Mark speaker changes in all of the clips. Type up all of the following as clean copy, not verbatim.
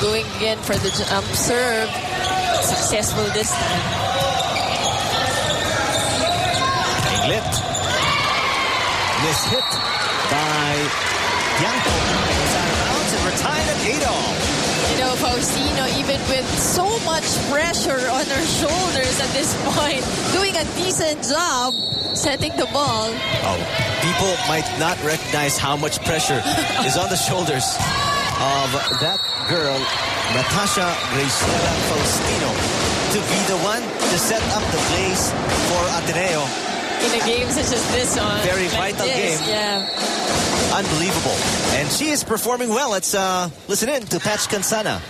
Speaker 1: going again for the jump serve. Successful this time.
Speaker 2: Inglet. Miss hit by Bianco. Goes out of bounds and retired at 8-all.
Speaker 1: You know, Faustino, even with so much pressure on her shoulders at this point, doing a decent job setting the ball.
Speaker 2: Oh, people might not recognize how much pressure is on the shoulders of that girl, Natasha Graciela Faustino, to be the one to set up the plays for Ateneo.
Speaker 1: In a game such as this one.
Speaker 2: Very
Speaker 1: like
Speaker 2: vital
Speaker 1: this,
Speaker 2: game.
Speaker 1: Yeah.
Speaker 2: Unbelievable. And she is performing well. Let's listen in to Patch Kansana.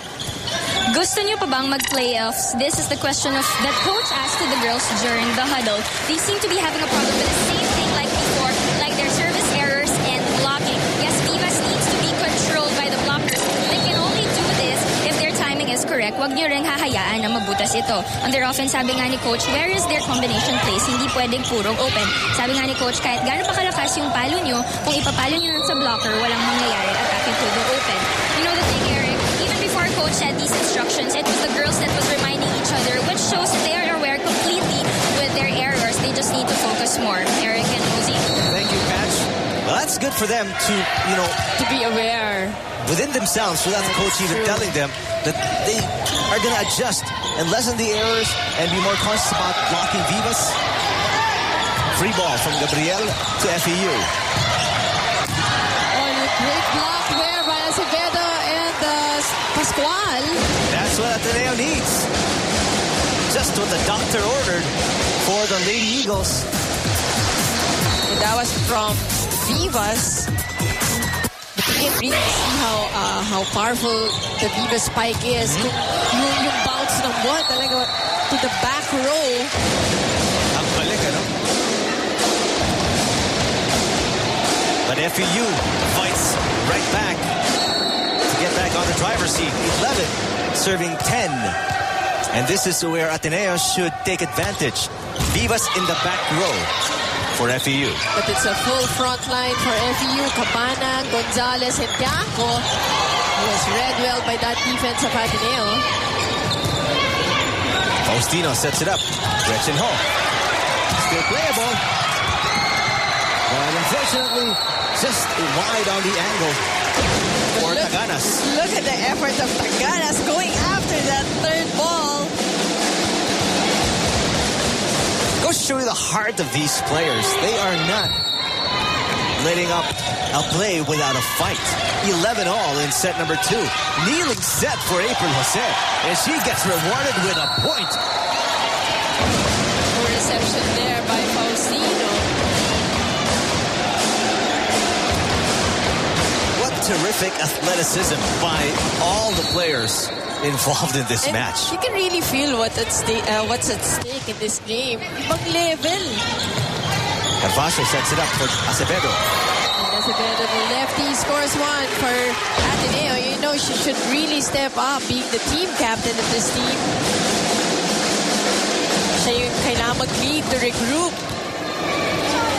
Speaker 3: Gusto niyo pa bang mag-playoffs? This is the question of that coach asked to the girls during the huddle. They seem to be having a problem with the same thing like before, like their service errors and blocking. Yes, Vivas needs to be controlled by the blockers. They can only do this if their timing is correct. Huwag niyo ring hahayaan na mabutas ito. On their offense, sabi nga ni coach, where is their combination plays? Hindi pwedeng purong open. Sabi nga ni coach, kahit gano'n pa kalakas yung palo niyo, kung ipapalo niyo lang sa blocker, walang mangyayari at ating purong open. You know the thing, Eric? Even before coach had these instructions, it was the girls that was reminding each other, which shows that they are aware completely with their errors. They just need to focus more. Eric and Rosie.
Speaker 2: Thank you, Patch. Well, that's good for them to, you know,
Speaker 1: to be aware
Speaker 2: within themselves without the coach even telling them that they are going to adjust and lessen the errors and be more conscious about blocking Vivas. Free ball from Gabriel to FEU.
Speaker 1: Oh, great block there by Acevedo and Pascual.
Speaker 2: That's what Ateneo needs. Just what the doctor ordered for the Lady Eagles.
Speaker 1: And that was from Vivas. You can really see how powerful the Vivas spike is. Yung bounce ng ball talaga to the back row.
Speaker 2: Ang balik, ano? But FEU fights right back to get back on the driver's seat. 11, serving 10. And this is where Ateneo should take advantage. Vivas in the back row for FEU.
Speaker 1: But it's a full front line for FEU. Cabana, Gonzalez, and Bianco. Who was read well by that defense of Ateneo.
Speaker 2: Faustino sets it up. Gretchen Ho. Still playable. But unfortunately, just wide on the angle for Taganas.
Speaker 1: Look at the effort of Taganas going after that third ball.
Speaker 2: Goes to show you the heart of these players. They are not letting up a play without a fight. 11-all in set number 2. Kneeling set for April Jose. And she gets rewarded with a point.
Speaker 1: Poor reception there by Faustino.
Speaker 2: What terrific athleticism by all the players involved in this match.
Speaker 1: You can really feel what's at stake in this game. Ibang level.
Speaker 2: Gervasio sets it up for Acevedo.
Speaker 1: And Acevedo, the lefty, scores one for Ateneo. You know she should really step up being the team captain of this team. Siya yung kailangan mag-lead to regroup.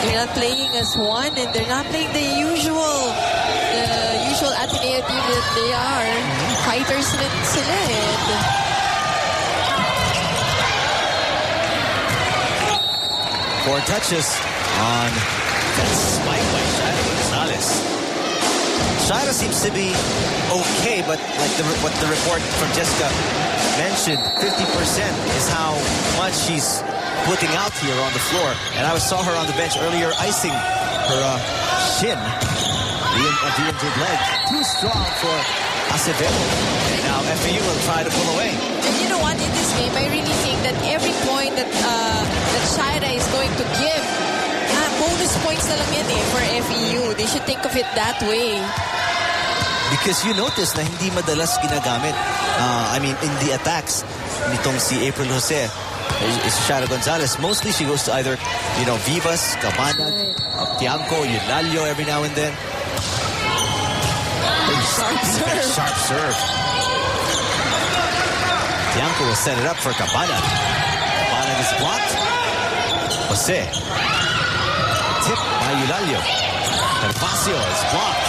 Speaker 1: They're not playing as one and they're not playing the usual Ateneo team that they are. Fighters rin sila
Speaker 2: Four touches on that spike by Shaira Gonzalez. Shaira seems to be okay, but like what the report from Jessica mentioned, 50% is how much she's putting out here on the floor. And I saw her on the bench earlier icing her shin, the injured leg. Too strong for Acevedo. And now FEU will try to pull away.
Speaker 1: And you know what, in this game, I really think that every point that Shaira is going to give, bonus points na lang yan for FEU. They should think of it that way.
Speaker 2: Because you notice na hindi madalas ginagamit. I mean, in the attacks nitong si April Jose, is Shaira Gonzalez. Mostly she goes to either, you know, Vivas, Cabana, Tianco, Yunalio every now and then. Sharp serve. Tianco will set it up for Cabana. Cabana is blocked. Jose. Tip by Yunalio. Gervasio is blocked.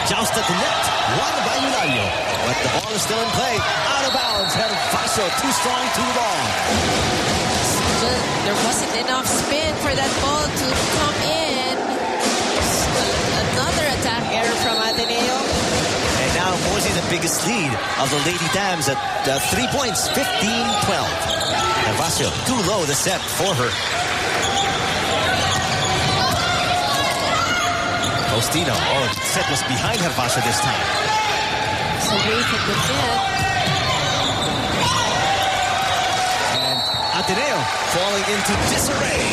Speaker 2: Joust at the net. Won by Eulalia. But the ball is still in play. Out of bounds. Hervacio too strong to the ball.
Speaker 1: There wasn't enough spin for that ball to come in. Another attack error from Ateneo.
Speaker 2: And now Mosey the biggest lead of the Lady Tams at 3 points, 15-12. Hervacio too low the set for her. Faustino, the set was behind Hervacio this time.
Speaker 1: So away from the net.
Speaker 2: And Ateneo falling into disarray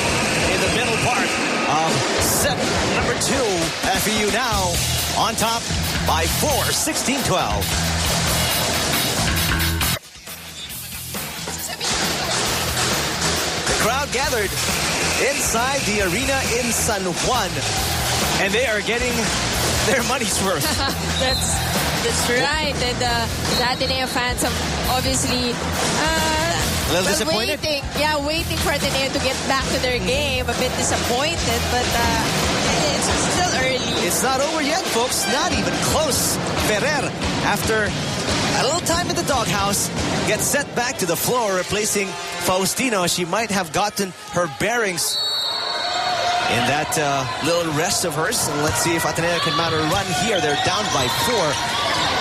Speaker 2: in the middle part of set number 2. FEU now on top by 4, 16-12. The crowd gathered inside the arena in San Juan, and they are getting their money's worth.
Speaker 1: That's right. And the Ateneo fans have obviously
Speaker 2: a little disappointed?
Speaker 1: Waiting for Ateneo to get back to their game. A bit disappointed, but it's still early.
Speaker 2: It's not over yet, folks. Not even close. Ferrer, after a little time in the doghouse, gets set back to the floor, replacing Faustino. She might have gotten her bearings in that little rest of hers. And let's see if Ateneo can mount a run here. They're down by 4.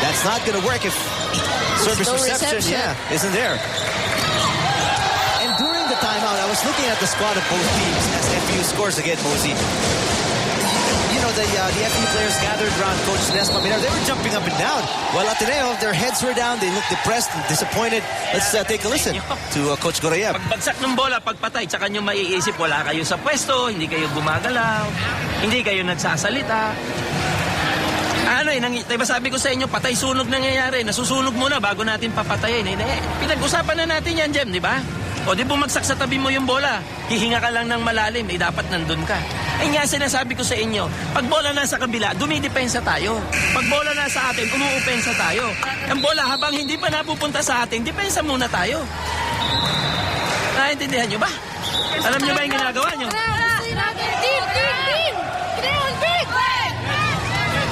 Speaker 2: That's not going to work if service reception isn't there. And during the timeout, I was looking at the squad of both teams as FEU scores again, Mosey. You know, the FEU players gathered around Coach Nesma. They were jumping up and down. While Ateneo, their heads were down. They looked depressed and disappointed. Let's take a listen to Coach Gorayeb.
Speaker 4: Pagbagsak ng bola, pagpatay, tsaka nyo maiisip, wala kayo sa pwesto, hindi kayo gumagalaw, hindi kayo nagsasalita. Diba sabi ko sa inyo, patay-sunog nangyayari. Nasusunog muna bago natin papatayin. Pinag-usapan na natin yan, Jem, di ba? O di bumagsak sa tabi mo yung bola, hihinga ka lang ng malalim, dapat nandun ka. Ay nga sinasabi ko sa inyo, pag bola nasa kabila, dumidepensa tayo. Pag bola nasa atin, umuupensa tayo. Ang bola habang hindi pa napupunta sa atin, depensa muna tayo. Naintindihan nyo ba? Alam nyo ba yung ginagawa nyo?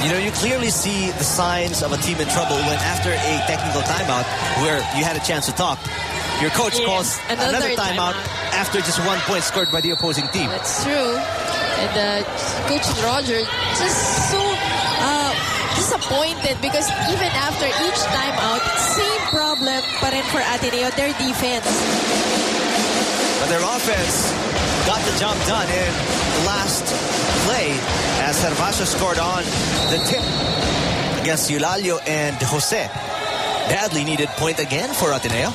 Speaker 2: You know, you clearly see the signs of a team in trouble when after a technical timeout where you had a chance to talk, your coach calls another timeout after just 1 point scored by the opposing team.
Speaker 1: That's true. And Coach Roger just so disappointed because even after each timeout, same problem pa rin for Ateneo, their defense.
Speaker 2: But their offense got the job done in the last play as Hervacio scored on the tip against Eulalio and Jose. Badly needed point again for Ateneo.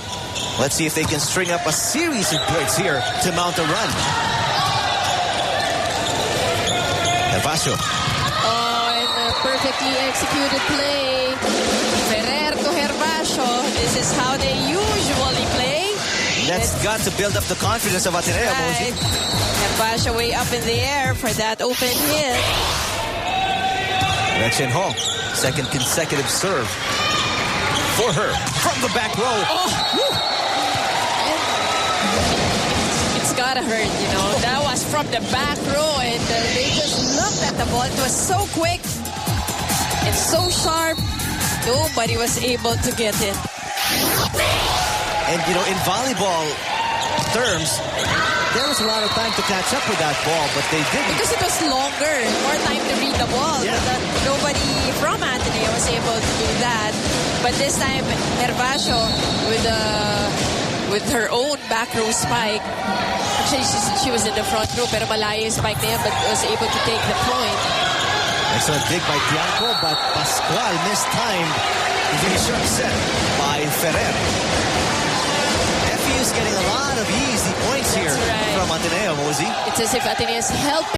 Speaker 2: Let's see if they can string up a series of points here to mount a run. Hervacio.
Speaker 1: And a perfectly executed play. Ferrer to Hervacio. This is how they usually play.
Speaker 2: That's got to build up the confidence of Ateneo, Mosey.
Speaker 1: Hervacio way up in the air for that open hit.
Speaker 2: Rechen Ho, second consecutive serve for her from the back row.
Speaker 1: It's gotta hurt, you know. That was from the back row, and they just looked at the ball. It was so quick and so sharp. Nobody was able to get it.
Speaker 2: And, you know, in volleyball terms, there was a lot of time to catch up with that ball, but they didn't.
Speaker 1: Because it was longer, more time to read the ball.
Speaker 2: Yeah.
Speaker 1: But nobody from Ateneo was able to do that. But this time, Hervacio with her own back row spike. Actually, she was in the front row, pero malayo yung spike na yan, but was able to take the point.
Speaker 2: Excellent dig by Tianco, but Pascual mistimed the finisher set by Ferrer. FEU is getting a lot of easy points here from Ateneo, Mosey.
Speaker 1: It's as if Ateneo is helping.